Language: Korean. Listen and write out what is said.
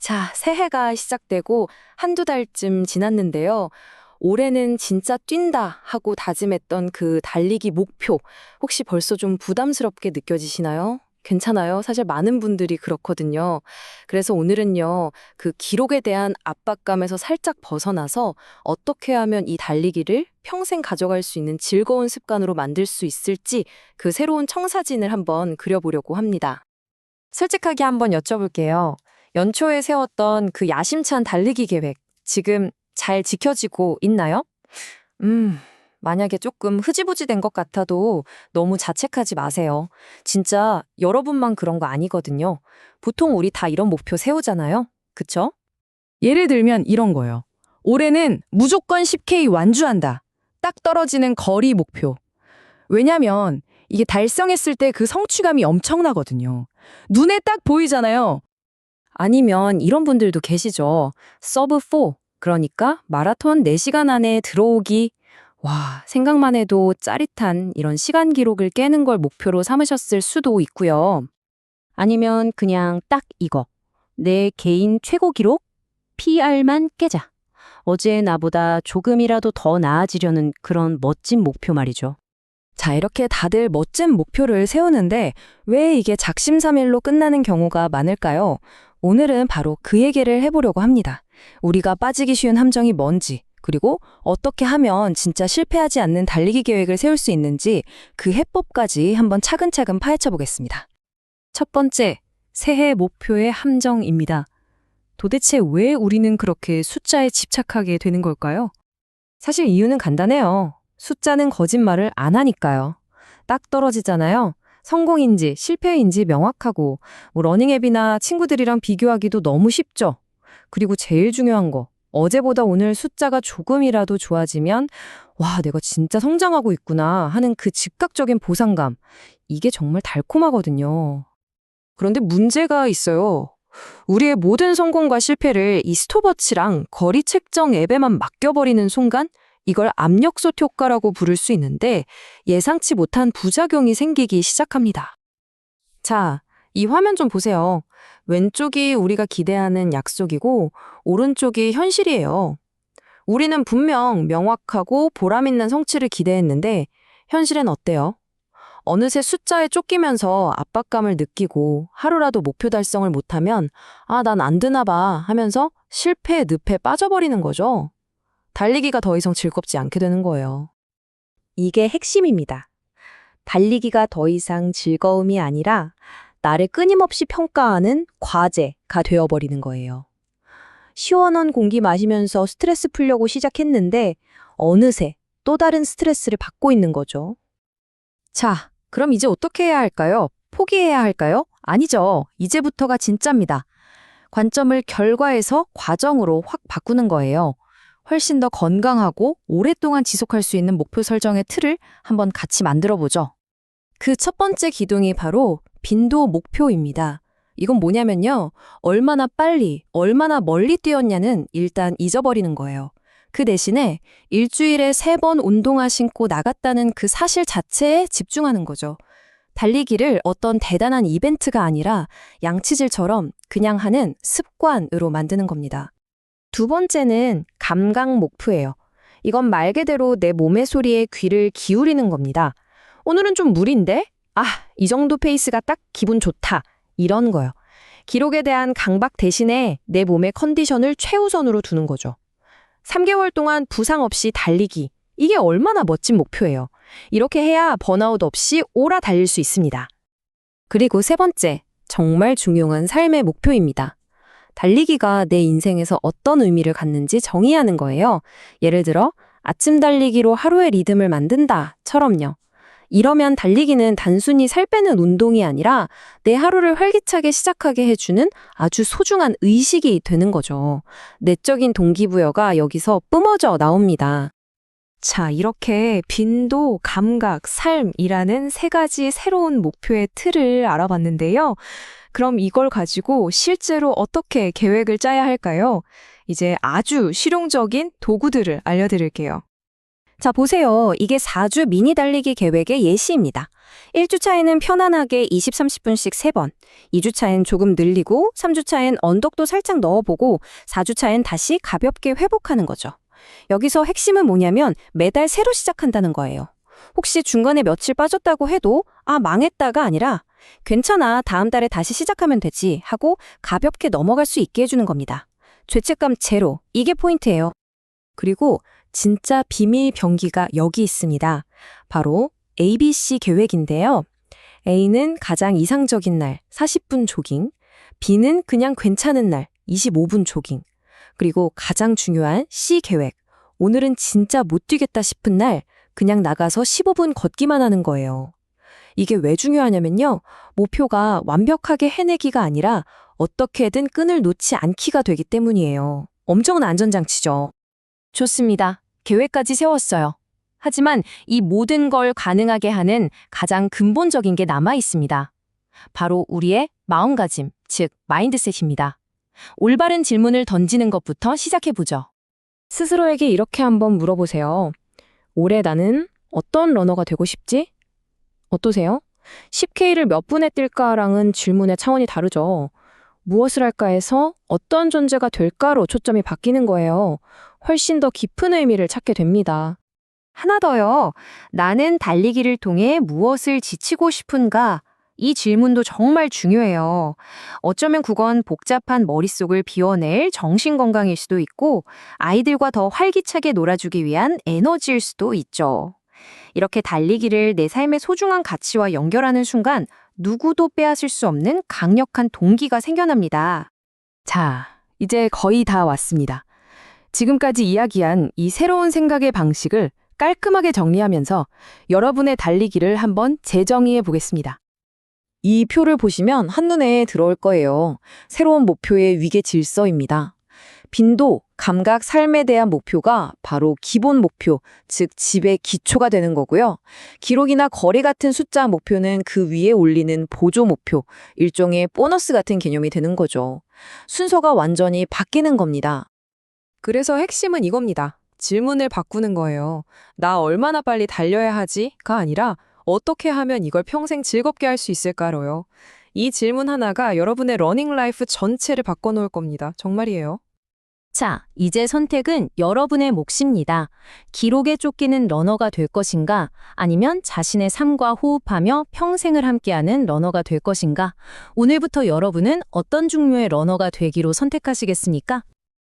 자, 새해가 시작되고 한두 달쯤 지났는데요. 올해는 진짜 뛴다 하고 다짐했던 그 달리기 목표, 혹시 벌써 좀 부담스럽게 느껴지시나요? 괜찮아요. 사실 많은 분들이 그렇거든요. 그래서 오늘은요, 그 기록에 대한 압박감에서 살짝 벗어나서 어떻게 하면 이 달리기를 평생 가져갈 수 있는 즐거운 습관으로 만들 수 있을지 그 새로운 청사진을 한번 그려보려고 합니다. 솔직하게 한번 여쭤볼게요. 연초에 세웠던 그 야심찬 달리기 계획, 지금 잘 지켜지고 있나요? 만약에 조금 흐지부지 된 것 같아도 너무 자책하지 마세요. 진짜 여러분만 그런 거 아니거든요. 보통 우리 다 이런 목표 세우잖아요. 그쵸? 예를 들면 이런 거요. 올해는 무조건 10K 완주한다. 딱 떨어지는 거리 목표. 왜냐면 이게 달성했을 때 그 성취감이 엄청나거든요. 눈에 딱 보이잖아요. 아니면 이런 분들도 계시죠. 서브 4, 그러니까 마라톤 4시간 안에 들어오기. 와, 생각만 해도 짜릿한 이런 시간 기록을 깨는 걸 목표로 삼으셨을 수도 있고요. 아니면 그냥 딱 이거. 내 개인 최고 기록? PR만 깨자. 어제의 나보다 조금이라도 더 나아지려는 그런 멋진 목표 말이죠. 자, 이렇게 다들 멋진 목표를 세우는데 왜 이게 작심삼일로 끝나는 경우가 많을까요? 오늘은 바로 그 얘기를 해보려고 합니다. 우리가 빠지기 쉬운 함정이 뭔지, 그리고 어떻게 하면 진짜 실패하지 않는 달리기 계획을 세울 수 있는지 그 해법까지 한번 차근차근 파헤쳐 보겠습니다. 첫 번째, 새해 목표의 함정입니다. 도대체 왜 우리는 그렇게 숫자에 집착하게 되는 걸까요? 사실 이유는 간단해요. 숫자는 거짓말을 안 하니까요. 딱 떨어지잖아요. 성공인지 실패인지 명확하고 러닝앱이나 친구들이랑 비교하기도 너무 쉽죠. 그리고 제일 중요한 거, 어제보다 오늘 숫자가 조금이라도 좋아지면 와, 내가 진짜 성장하고 있구나 하는 그 즉각적인 보상감, 이게 정말 달콤하거든요. 그런데 문제가 있어요. 우리의 모든 성공과 실패를 이 스톱워치랑 거리 측정 앱에만 맡겨버리는 순간 이걸 압력솥 효과라고 부를 수 있는데 예상치 못한 부작용이 생기기 시작합니다. 자, 이 화면 좀 보세요. 왼쪽이 우리가 기대하는 약속이고 오른쪽이 현실이에요. 우리는 분명 명확하고 보람 있는 성취를 기대했는데 현실엔 어때요? 어느새 숫자에 쫓기면서 압박감을 느끼고 하루라도 목표 달성을 못하면 아, 난 안 되나 봐 하면서 실패의 늪에 빠져버리는 거죠. 달리기가 더 이상 즐겁지 않게 되는 거예요. 이게 핵심입니다. 달리기가 더 이상 즐거움이 아니라 나를 끊임없이 평가하는 과제가 되어버리는 거예요. 시원한 공기 마시면서 스트레스 풀려고 시작했는데 어느새 또 다른 스트레스를 받고 있는 거죠. 자, 그럼 이제 어떻게 해야 할까요? 포기해야 할까요? 아니죠. 이제부터가 진짜입니다. 관점을 결과에서 과정으로 확 바꾸는 거예요. 훨씬 더 건강하고 오랫동안 지속할 수 있는 목표 설정의 틀을 한번 같이 만들어 보죠. 그 첫 번째 기둥이 바로 빈도 목표입니다. 이건 뭐냐면요. 얼마나 빨리, 얼마나 멀리 뛰었냐는 일단 잊어버리는 거예요. 그 대신에 일주일에 3번 운동화 신고 나갔다는 그 사실 자체에 집중하는 거죠. 달리기를 어떤 대단한 이벤트가 아니라 양치질처럼 그냥 하는 습관으로 만드는 겁니다. 두 번째는 감각 목표예요. 이건 말 그대로 내 몸의 소리에 귀를 기울이는 겁니다. 오늘은 좀 무리인데? 아, 이 정도 페이스가 딱 기분 좋다. 이런 거요. 기록에 대한 강박 대신에 내 몸의 컨디션을 최우선으로 두는 거죠. 3개월 동안 부상 없이 달리기. 이게 얼마나 멋진 목표예요. 이렇게 해야 번아웃 없이 오라 달릴 수 있습니다. 그리고 세 번째, 정말 중요한 삶의 목표입니다. 달리기가 내 인생에서 어떤 의미를 갖는지 정의하는 거예요. 예를 들어 아침 달리기로 하루의 리듬을 만든다처럼요. 이러면 달리기는 단순히 살 빼는 운동이 아니라 내 하루를 활기차게 시작하게 해주는 아주 소중한 의식이 되는 거죠. 내적인 동기부여가 여기서 뿜어져 나옵니다. 자, 이렇게 빈도, 감각, 삶이라는 3가지 새로운 목표의 틀을 알아봤는데요. 그럼 이걸 가지고 실제로 어떻게 계획을 짜야 할까요? 이제 아주 실용적인 도구들을 알려드릴게요. 자, 보세요. 이게 4주 미니 달리기 계획의 예시입니다. 1주차에는 편안하게 20, 30분씩 3번, 2주차엔 조금 늘리고, 3주차엔 언덕도 살짝 넣어보고, 4주차엔 다시 가볍게 회복하는 거죠. 여기서 핵심은 뭐냐면 매달 새로 시작한다는 거예요. 혹시 중간에 며칠 빠졌다고 해도 망했다가 아니라 괜찮아, 다음 달에 다시 시작하면 되지 하고 가볍게 넘어갈 수 있게 해주는 겁니다. 죄책감 제로, 이게 포인트예요. 그리고 진짜 비밀 병기가 여기 있습니다. 바로 ABC 계획인데요. A는 가장 이상적인 날 40분 조깅, B는 그냥 괜찮은 날 25분 조깅, 그리고 가장 중요한 C 계획, 오늘은 진짜 못 뛰겠다 싶은 날 그냥 나가서 15분 걷기만 하는 거예요. 이게 왜 중요하냐면요. 목표가 완벽하게 해내기가 아니라 어떻게든 끈을 놓지 않기가 되기 때문이에요. 엄청난 안전장치죠. 좋습니다. 계획까지 세웠어요. 하지만 이 모든 걸 가능하게 하는 가장 근본적인 게 남아 있습니다. 바로 우리의 마음가짐, 즉 마인드셋입니다. 올바른 질문을 던지는 것부터 시작해보죠. 스스로에게 이렇게 한번 물어보세요. 올해 나는 어떤 러너가 되고 싶지? 어떠세요? 10K를 몇 분에 뛸까랑은 질문의 차원이 다르죠. 무엇을 할까에서 어떤 존재가 될까로 초점이 바뀌는 거예요. 훨씬 더 깊은 의미를 찾게 됩니다. 하나 더요. 나는 달리기를 통해 무엇을 지치고 싶은가? 이 질문도 정말 중요해요. 어쩌면 그건 복잡한 머릿속을 비워낼 정신건강일 수도 있고 아이들과 더 활기차게 놀아주기 위한 에너지일 수도 있죠. 이렇게 달리기를 내 삶의 소중한 가치와 연결하는 순간 누구도 빼앗을 수 없는 강력한 동기가 생겨납니다. 자, 이제 거의 다 왔습니다. 지금까지 이야기한 이 새로운 생각의 방식을 깔끔하게 정리하면서 여러분의 달리기를 한번 재정의해 보겠습니다. 이 표를 보시면 한눈에 들어올 거예요. 새로운 목표의 위계 질서입니다. 빈도, 감각, 삶에 대한 목표가 바로 기본 목표, 즉 집의 기초가 되는 거고요. 기록이나 거리 같은 숫자 목표는 그 위에 올리는 보조 목표, 일종의 보너스 같은 개념이 되는 거죠. 순서가 완전히 바뀌는 겁니다. 그래서 핵심은 이겁니다. 질문을 바꾸는 거예요. 나 얼마나 빨리 달려야 하지?가 아니라 어떻게 하면 이걸 평생 즐겁게 할 수 있을까로요. 이 질문 하나가 여러분의 러닝 라이프 전체를 바꿔놓을 겁니다. 정말이에요. 자, 이제 선택은 여러분의 몫입니다. 기록에 쫓기는 러너가 될 것인가, 아니면 자신의 삶과 호흡하며 평생을 함께하는 러너가 될 것인가? 오늘부터 여러분은 어떤 종류의 러너가 되기로 선택하시겠습니까?